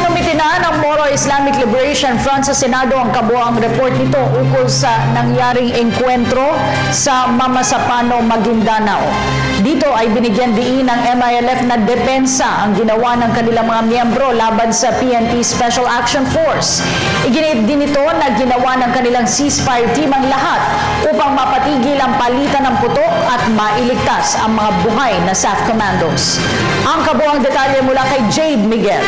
Isinumiti na ng Moro Islamic Liberation Front sa Senado ang kabuoang report nito ukol sa nangyaring engkwentro sa Mamasapano, Maguindanao. Dito ay binigyan diin ng MILF na depensa ang ginawa ng kanilang mga miyembro laban sa PNP Special Action Force. Iginit din ito na ginawa ng kanilang ceasefire team ang lahat upang mapatigil ang palitan ng putok at mailigtas ang mga buhay na SAF commandos. Ang kabuoang detalye mula kay Jade Miguel.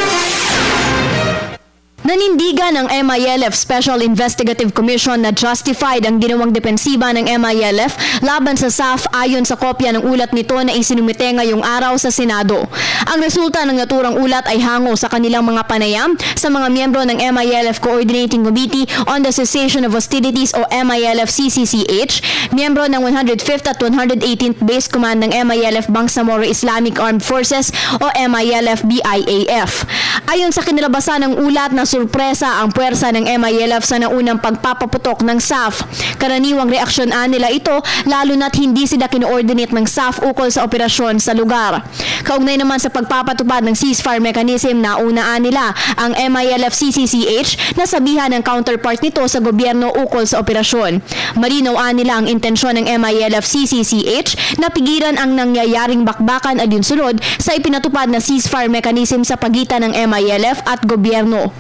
Nanindigan ng MILF Special Investigative Commission na justified ang ginawang depensiba ng MILF laban sa SAF ayon sa kopya ng ulat nito na isinumite ngayong araw sa Senado. Ang resulta ng naturang ulat ay hango sa kanilang mga panayam sa mga miyembro ng MILF Coordinating Committee on the Cessation of Hostilities o MILF-CCCH, miyembro ng 105th at 118th Base Command ng MILF Bangsamoro Islamic Armed Forces o MILF-BIAF. Ayon sa kinalabasan ng ulat na surpresa ang puwersa ng MILF sa naunang pagpapaputok ng SAF. Karaniwang reaksyonan nila ito lalo na't hindi sila kino-ordinate ng SAF ukol sa operasyon sa lugar. Kaugnay naman sa pagpapatupad ng ceasefire mechanism na unaan nila ang MILF-CCCH na sabihan ng counterpart nito sa gobyerno ukol sa operasyon. Malinaw nila ang intensyon ng MILF-CCCH na pigilan ang nangyayaring bakbakan alinsunod sa ipinatupad na ceasefire mechanism sa pagitan ng MILF at gobyerno.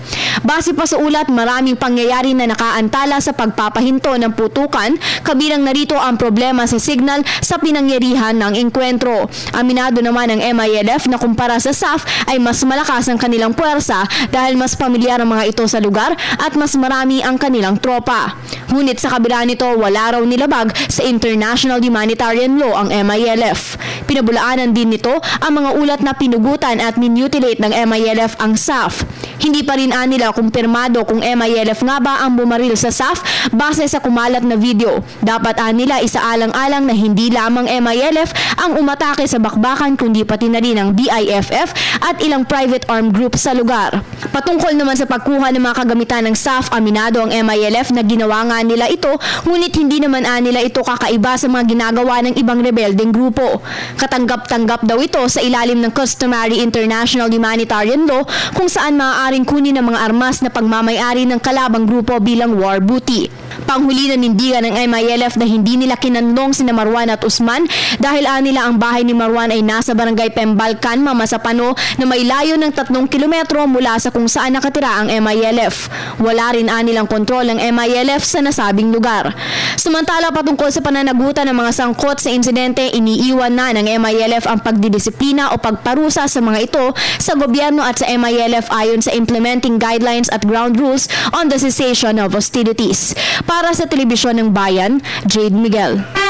Base pa sa ulat, maraming pangyayari na nakaantala sa pagpapahinto ng putukan, kabilang narito ang problema sa signal sa pinangyarihan ng engkwentro. Aminado naman ng MILF na kumpara sa SAF ay mas malakas ang kanilang puwersa dahil mas pamilyar ang mga ito sa lugar at mas marami ang kanilang tropa. Ngunit sa kabila nito, wala raw nilabag sa international humanitarian law ang MILF. Pinabulaanan din nito ang mga ulat na pinugutan at minutilate ng MILF ang SAF. Hindi pa rin nila kumpirmado kung MILF nga ba ang bumaril sa SAF base sa kumalat na video. Dapat nila isaalang-alang na hindi lamang MILF ang umatake sa bakbakan kundi pati na rin ang BIFF at ilang private armed group sa lugar. Patungkol naman sa pagkuha ng mga kagamitan ng SAF, aminado ang MILF na ginawa nga nila ito, ngunit hindi naman nila ito kakaiba sa mga ginagawa ng ibang rebeldeng grupo. Katanggap-tanggap daw ito sa ilalim ng customary international humanitarian law kung saan maaaring kunin ng mga armas na pagmamayari ng kalabang grupo bilang war booty. Panghuli na nindigan ng MILF na hindi nila kinanlong sina Marwan at Usman dahil nila ang bahay ni Marwan ay nasa barangay Pembalcan, Mamasapano na may layo ng 3 kilometro mula sa kung saan nakatira ang MILF. Wala rin nilang kontrol ng MILF sa nasabing lugar. Samantala, patungkol sa pananagutan ng mga sangkot sa insidente, iniiwan na ng MILF ang pagdidisiplina o pagparusa sa mga ito sa gobyerno at sa MILF ayon sa implementing guidelines at ground rules on the cessation of hostilities. Para sa Telebisyon ng Bayan, Jade Miguel.